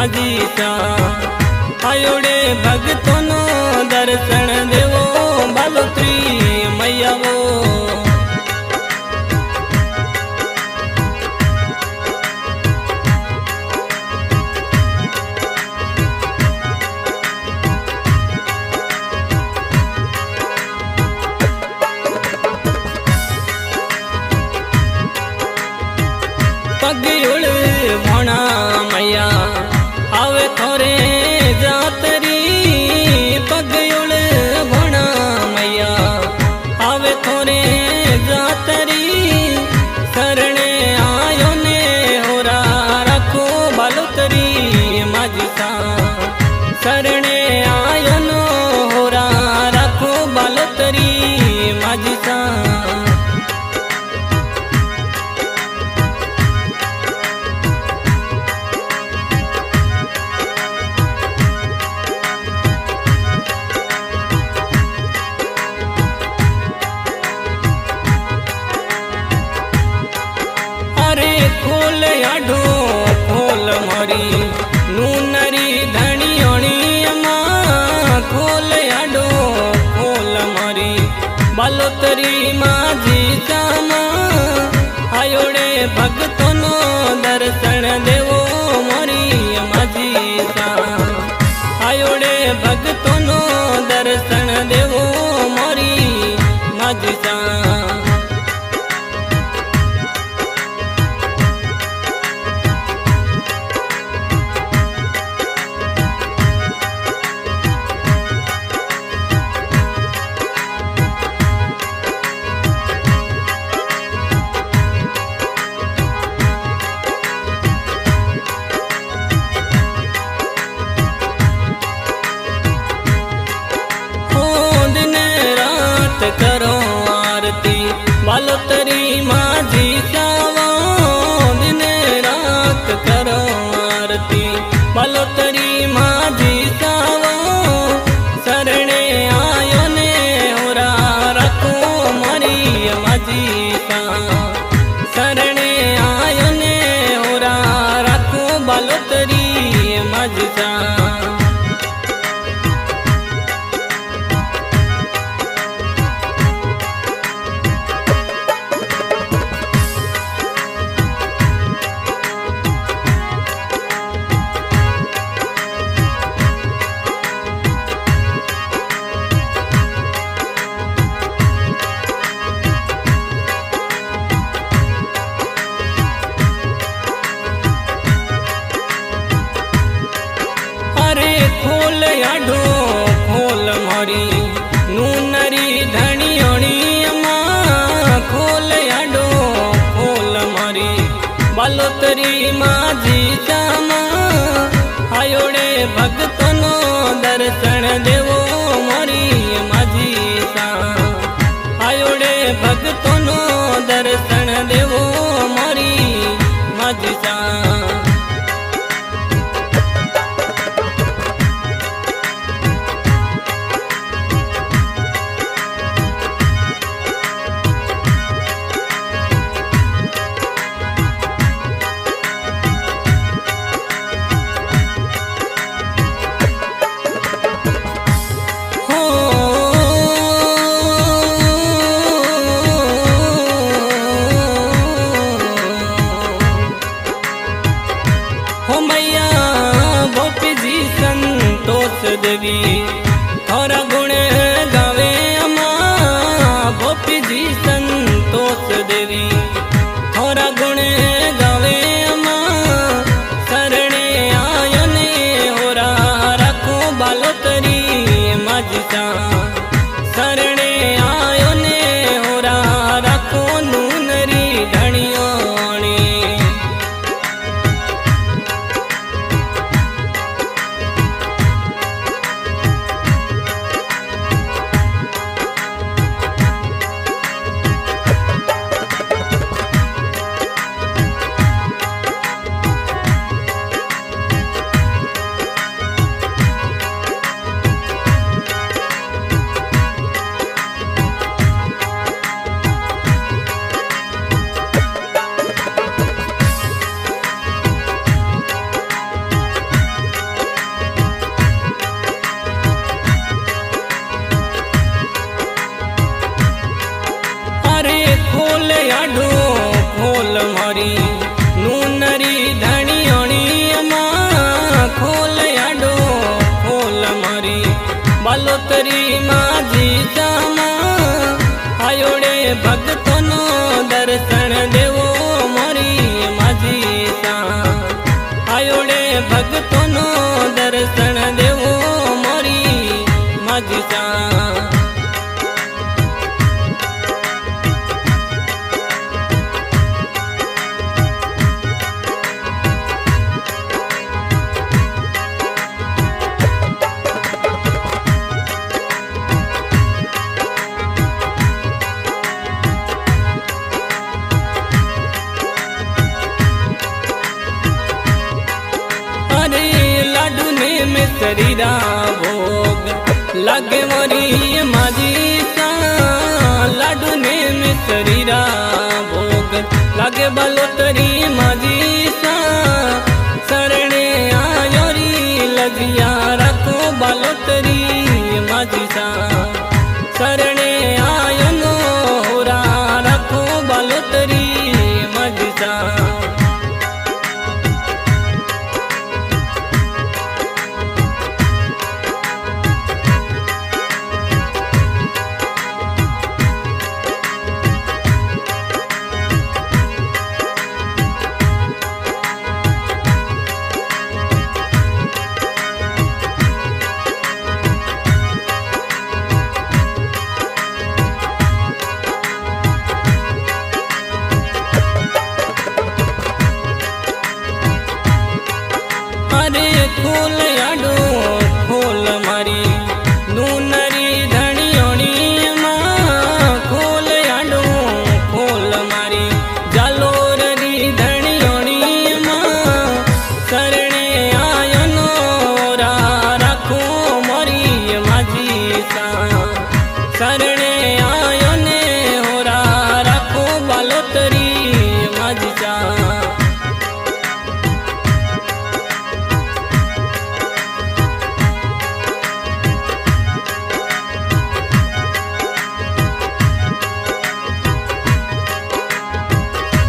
माजी सा आयोड़े भगतों नो दर्शन देवो बालोतरी मैया वो पगयुड़ भोणा मैया आवे थोरे जातरी पगयुड़ भोणा मैया आवे थोरे जातरी शरणे आयो ने होरा रखो बालोतरी माजी सा शरणे आयो नो होरा रखो बालोतरी माजी सा फूल आडो फूल मोरी नूनरी धनियोणी माँ फूल आडो फूल मोरी बालोतरी माजी सामा आयोड़े भगतों नो दर्शन देवो मोरी माजी सा आयोड़े भगतों नो दर्शन देवो मोरी माजी सा करो आरती बालोतरी माजी सावा दिन रात करो आरती बालोतरी माजी सावा शरणे आयो ने होरा रखो मोरी माजी सा शरणे आयो ने होरा रखो बालोतरी माजी सा फूल आडो फूल मोरी नूनरी धनियोणी माँ फूल आडो फूल मोरी बालोतरी माजी सामा आयोड़े भगतों नो दर्शन देवो मोरी माजी सा आयोड़े भगतों नो दर्शन देवो मोरी माजी सा देवी थोरा गुण गावे अमा गोपी जी संतोष देवी थोरा गुण गावे अमा शरणे आयो ने होरा रखो बालोतरी माजी सा शरणे आयो ने होरा रखो नूनरी धनियोणी बालोतरी माझी श्यामा आयोडे भक्तोनो दर्शन देवो मोरी माझी श्यामा आयोडे भक्तोनो दर्शन देवो मोरी माझी श्यामा शरीरा भोग लागे मोरी माझी श्यामा लाडू ने में शरीरा भोग लागे बालोतरी माझी श्यामा शरणे आयोरी लजिया रखो बालोतरी माझी श्यामा शरणे आयो नो होरा रखो बालोतरी माझी श्यामा खोल आडो खोल मारी नूनरी धणियोणी मां खोल आडो खोल मारी जालोररी धणियोणी मां शरणे आयो नो रा राखो मोरी माझी श्यामा शरणे आयो ने होरा राखो बालोतरी माझी श्यामा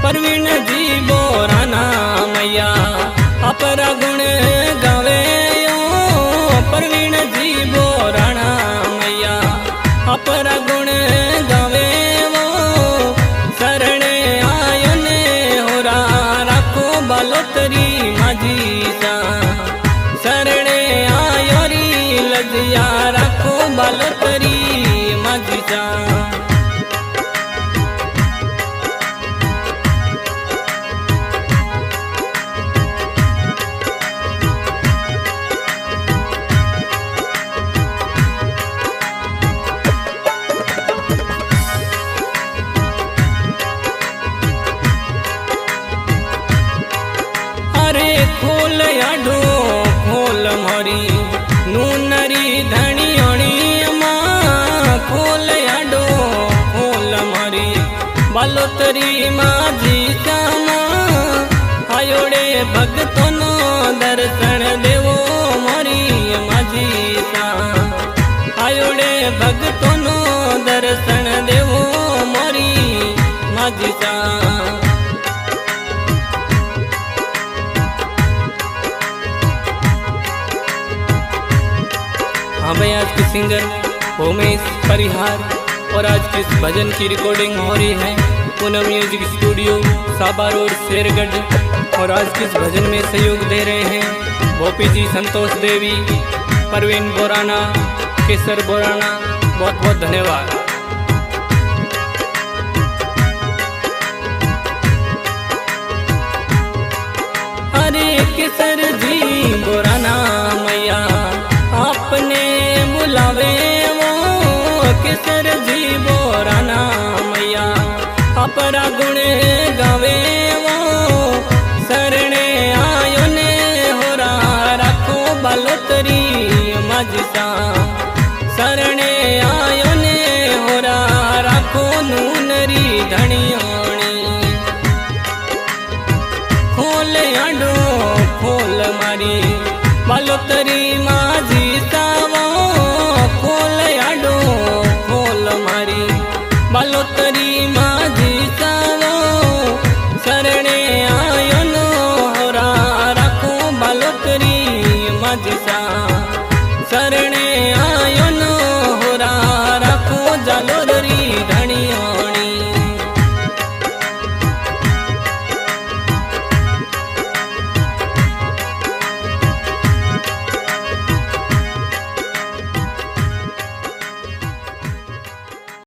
परवीन जी बोराना मैया अपरा गुण गावे परवीन जी बोराना मैया अपरा गुण गावे वो शरणे आयो ने होरा राखो बालोतरी माझी श्यामा शरणे आयो री लजिया राखो बालोतरी माझी श्यामा खोल आडो खोल मोरी नूनरी धणियोणी मां खोल आडो खोल मोरी बालोतरी माझी श्यामा आयोडे भक्तोनो दर्शन देवो मोरी माझी श्यामा आयोडे भक्तोनो दर्शन देवो मोरी माझी श्यामा हाँ भाई, आज के सिंगर उमेश परिहार और आज के इस भजन की रिकॉर्डिंग हो रही है पूनम म्यूजिक स्टूडियो साबा रोड शेरगढ़। और आज के इस भजन में सहयोग दे रहे हैं भोपी जी, संतोष देवी, परवीन बोराना, केसर बोराना। बहुत बहुत धन्यवाद। अरे केसर जी बोराना मैया आपने बुलावे वो केसर जी बोराना मैया अपरा गुण गावे वो शरणे आयो ने होरा राखो बालोतरी माझी श्यामा शरणे आयो ने होरा राखो नूनरी धणियोणी खोल आडो खोल मारी बालोतरी माझी श्यामा खोल आडो खोल मारी बालोतरी माझी श्यामा शरणे आयो नो होरा राखो बालोतरी माझी श्यामा शरणे